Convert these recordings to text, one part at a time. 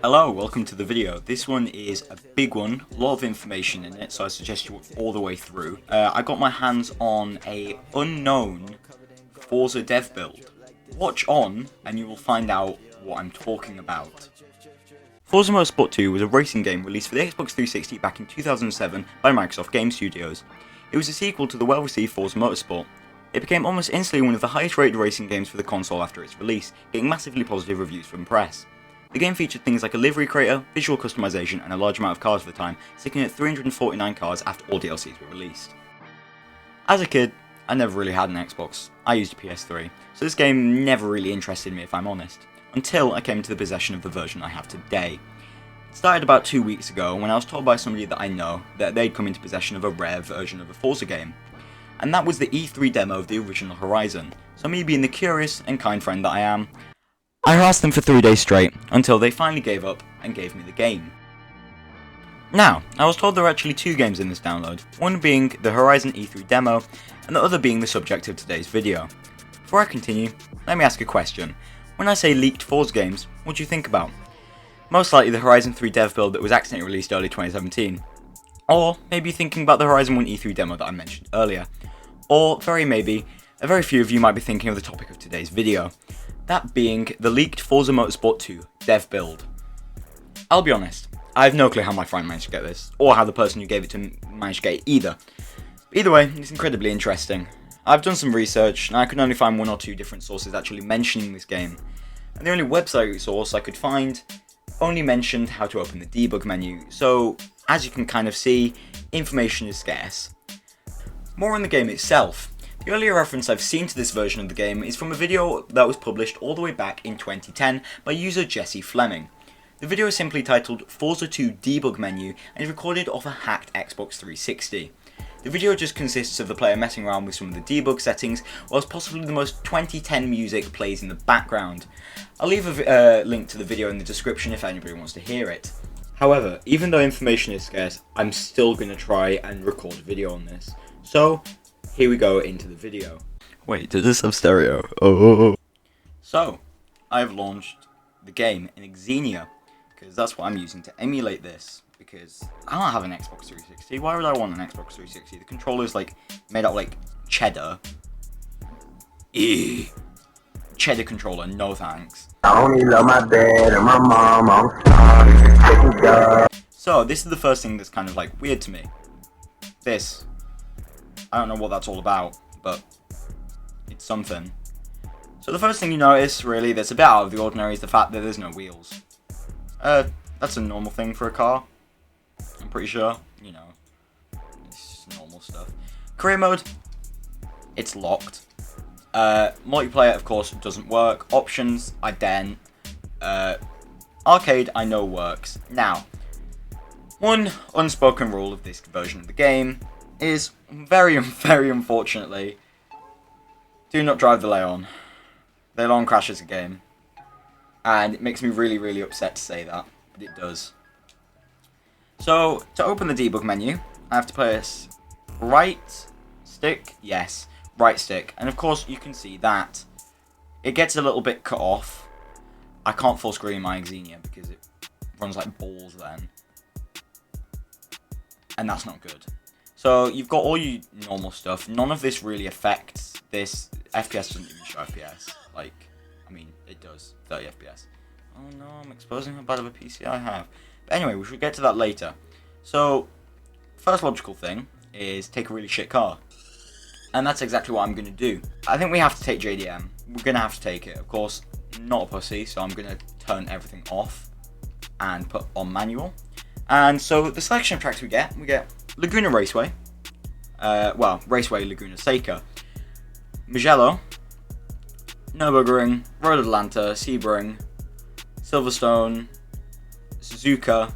Hello, welcome to the video. This one is a big one, a lot of information in it, so I suggest you watch all the way through. I got my hands on a unknown Forza dev build. Watch on and you will find out what I'm talking about. Forza Motorsport 2 was a racing game released for the Xbox 360 back in 2007 by Microsoft Game Studios. It was a sequel to the well-received Forza Motorsport. It became almost instantly one of the highest rated racing games for the console after its release, getting massively positive reviews from press. The game featured things like a livery creator, visual customization, and a large amount of cars for the time, sticking at 349 cars after all DLCs were released. As a kid, I never really had an Xbox. I used a PS3, so this game never really interested me if I'm honest, until I came into the possession of the version I have today. It started about 2 weeks ago when I was told by somebody that I know that they'd come into possession of a rare version of a Forza game. And that was the E3 demo of the original Horizon, so me being the curious and kind friend that I am, I harassed them for 3 days straight, until they finally gave up and gave me the game. Now, I was told there are actually 2 games in this download, one being the Horizon E3 demo, and the other being the subject of today's video. Before I continue, let me ask a question. When I say leaked Forza games, what do you think about? Most likely the Horizon 3 dev build that was accidentally released early 2017. Or maybe thinking about the Horizon 1 E3 demo that I mentioned earlier. Or, very maybe, a very few of you might be thinking of the topic of today's video. That being the leaked Forza Motorsport 2 dev build. I'll be honest, I have no clue how my friend managed to get this, or how the person who gave it to him managed to get it either. Either way, it's incredibly interesting. I've done some research, and I could only find 1 or 2 different sources actually mentioning this game. And the only website source I could find only mentioned how to open the debug menu, so as you can kind of see, information is scarce. More on the game itself. The earlier reference I've seen to this version of the game is from a video that was published all the way back in 2010 by user Jesse Fleming. The video is simply titled Forza 2 Debug Menu and is recorded off a hacked Xbox 360. The video just consists of the player messing around with some of the debug settings, whilst possibly the most 2010 music plays in the background. I'll leave a link to the video in the description if anybody wants to hear it. However, even though information is scarce, I'm still going to try and record a video on this. So, here we go into the video. Wait, does this have stereo? Oh. So, I've launched the game in Xenia, because that's what I'm using to emulate this. Because I don't have an Xbox 360. Why would I want an Xbox 360? The controller's like made out of like cheddar. Ew. Cheddar controller, no thanks. I only love my dad and my mom. I'm sorry. So this is the first thing that's kind of like weird to me. This. I don't know what that's all about, but it's something. So the first thing you notice, really, that's a bit out of the ordinary is the fact that there's no wheels. That's a normal thing for a car. I'm pretty sure, you know, it's normal stuff. Career mode, it's locked. Multiplayer, of course, doesn't work. Options, I don't. Arcade, I know works. Now, one unspoken rule of this version of the game is very unfortunately, do not drive the Leon. The Leon crashes the game. And it makes me really upset to say that, but it does. So, to open the debug menu, I have to press right stick, yes, right stick. And of course, you can see that it gets a little bit cut off. I can't full screen my Xenia because it runs like balls then. And that's not good. So, you've got all your normal stuff. None of this really affects this. FPS doesn't even show FPS. Like, I mean, it does. 30 FPS. Oh no, I'm exposing how bad of a PC I have. But anyway, we should get to that later. So, first logical thing is take a really shit car. And that's exactly what I'm going to do. I think we have to take JDM. We're going to have to take it. Of course, not a pussy, so I'm going to turn everything off and put on manual. And so, the selection of tracks we get Laguna Raceway. Raceway Laguna Seca. Mugello. Nürburgring. Road Atlanta. Sebring. Silverstone. Suzuka.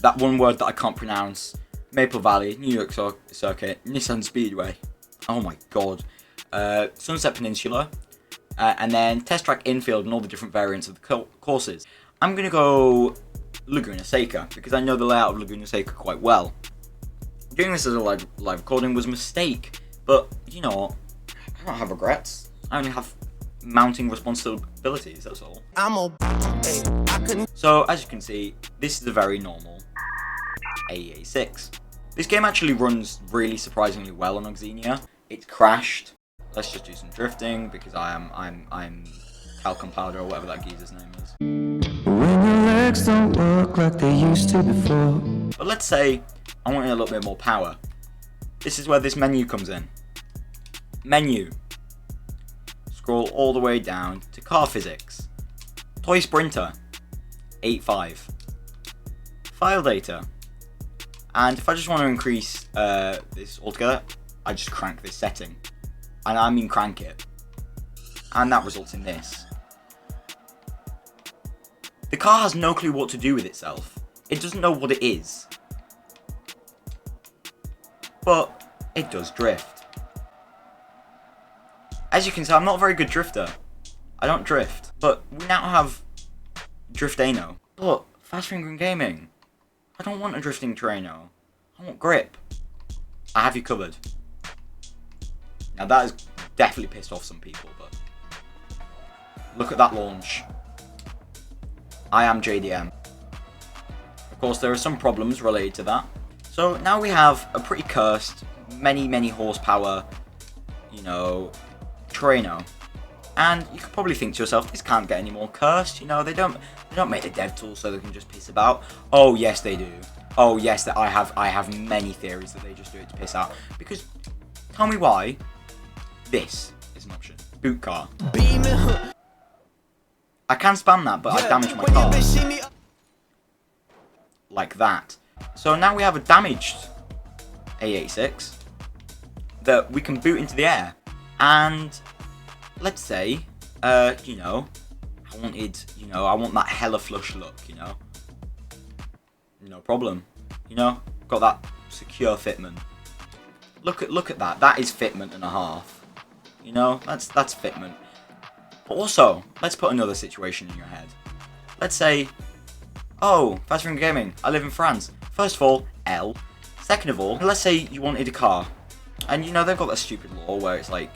That one word that I can't pronounce. Maple Valley. New York Circuit. Nissan Speedway. Oh my god. Sunset Peninsula. And then Test Track Infield and all the different variants of the courses. I'm going to go Laguna Seca because I know the layout of Laguna Seca quite well. Doing this as a live recording was a mistake, but you know what? I don't have regrets. I only have mounting responsibilities, that's all. So, as you can see, this is a very normal AE86. This game actually runs really surprisingly well on Xenia. It's crashed. Let's just do some drifting, because I'm talcum powder, or whatever that geezer's name is. When your legs don't work like they used to before. But let's say I want a little bit more power. This is where this menu comes in. Menu. Scroll all the way down to car physics. Toy sprinter. 8.5. File data. And if I just want to increase this altogether, I just crank this setting. And I mean crank it. And that results in this. The car has no clue what to do with itself. It doesn't know what it is. But it does drift. As you can see, I'm not a very good drifter. I don't drift. But we now have Driftano. Look, Fast Finger Gaming. I don't want a drifting Terrano. I want grip. I have you covered. Now that has definitely pissed off some people, but look at that launch. I am JDM. Of course, there are some problems related to that. So now we have a pretty cursed, many horsepower, you know, Terrano. And you could probably think to yourself, this can't get any more cursed. You know, they don't make the dev tools so they can just piss about. Oh yes, they do. Oh yes, that I have many theories that they just do it to piss out. Because tell me why this is an option. Boot car. Beamin. I can spam that, but I damaged my car. Like that. So now we have a damaged A86 that we can boot into the air. And let's say, you know, I want that hella flush look, you know. No problem. You know, got that secure fitment. Look at that. That is fitment and a half. You know, that's fitment. But also, let's put another situation in your head. Let's say, oh, Fast Finger Gaming, I live in France. First of all, L. Second of all, let's say you wanted a car. And you know, they've got that stupid law where it's like,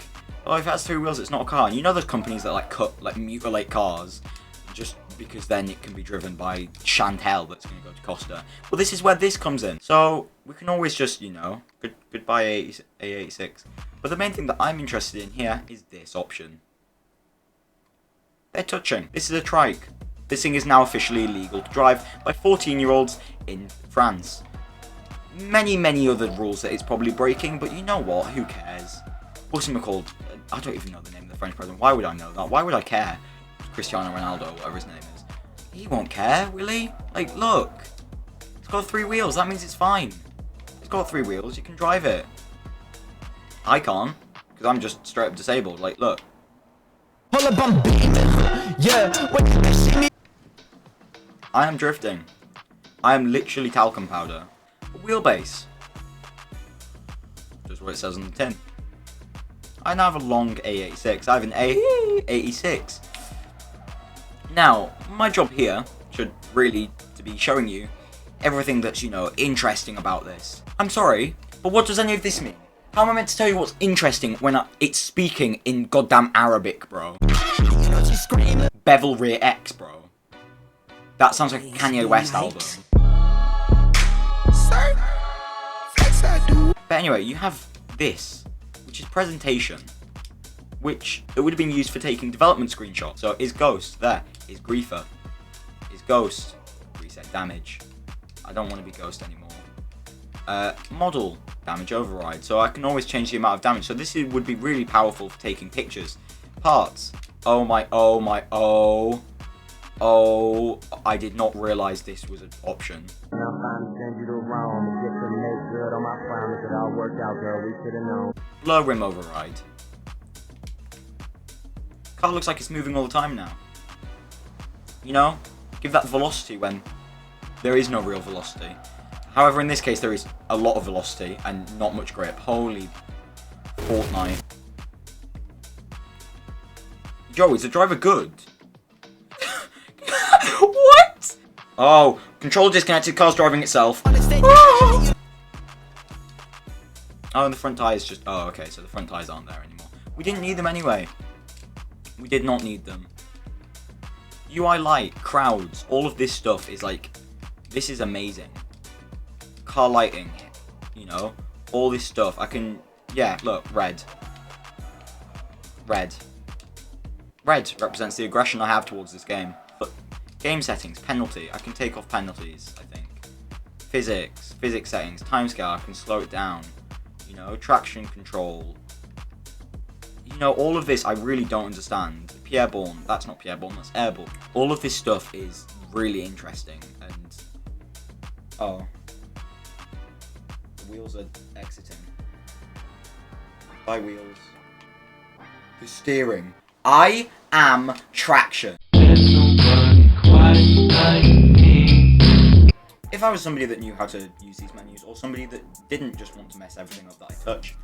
oh, if it has 3 wheels, it's not a car. And you know those companies that like mutilate cars just because then it can be driven by Chantel that's going to go to Costa. Well, this is where this comes in. So we can always just, you know, goodbye A86. But the main thing that I'm interested in here is this option. They're touching. This is a trike. This thing is now officially illegal to drive by 14-year-olds in France. Many other rules that it's probably breaking, but you know what? Who cares? What's him called? I don't even know the name of the French president. Why would I know that? Why would I care? Cristiano Ronaldo, whatever his name is. He won't care, will he? Like, look. It's got 3 wheels. That means it's fine. It's got 3 wheels. You can drive it. I can't, because I'm just straight up disabled. Like, look. I am drifting. I am literally talcum powder. A wheelbase. Just what it says on the tin. I now have a long A86. I have an A86. Now, my job here should really to be showing you everything that's, you know, interesting about this. I'm sorry, but what does any of this mean? How am I meant to tell you what's interesting when it's speaking in goddamn Arabic, bro? Bevel Rear X, bro. That sounds like a Kanye West album. But anyway, you have this, which is presentation, which it would have been used for taking development screenshots. So is Ghost there? Is Griefer? Is Ghost? Reset damage. I don't want to be Ghost anymore. Model damage override. So I can always change the amount of damage. So this would be really powerful for taking pictures. Parts. Oh my, oh, I did not realize this was an option. Blur rim override. Car looks like it's moving all the time now. You know, give that velocity when there is no real velocity. However, in this case, there is a lot of velocity and not much grip. Holy Fortnite. Yo, is the driver good? What? Oh, control disconnected, car's driving itself. Oh, and the front tyres just... Oh, okay, so the front tyres aren't there anymore. We didn't need them anyway. We did not need them. UI light, crowds, all of this stuff is like, this is amazing. Car lighting, you know, all this stuff. I can, yeah, look, red. Red. Red represents the aggression I have towards this game. Look, game settings, penalty. I can take off penalties, I think. Physics settings, timescale, I can slow it down. You know, traction control. You know, all of this I really don't understand. Pierreborn, that's not Pierreborn, that's Airborne. All of this stuff is really interesting, and... Oh. The wheels are exiting. By wheels. The steering. I am traction. If I was somebody that knew how to use these menus, or somebody that didn't just want to mess everything up that I touch,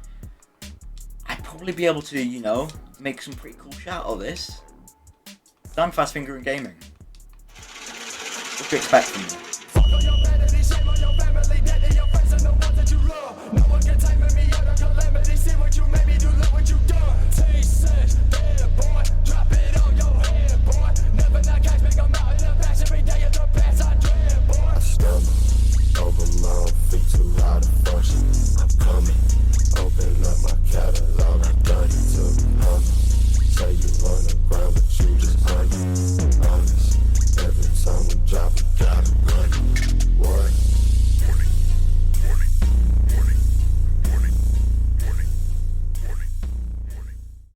I'd probably be able to, you know, make some pretty cool shit out of this. I'm fast fingering gaming. What do you expect from me? Over my feet too loud.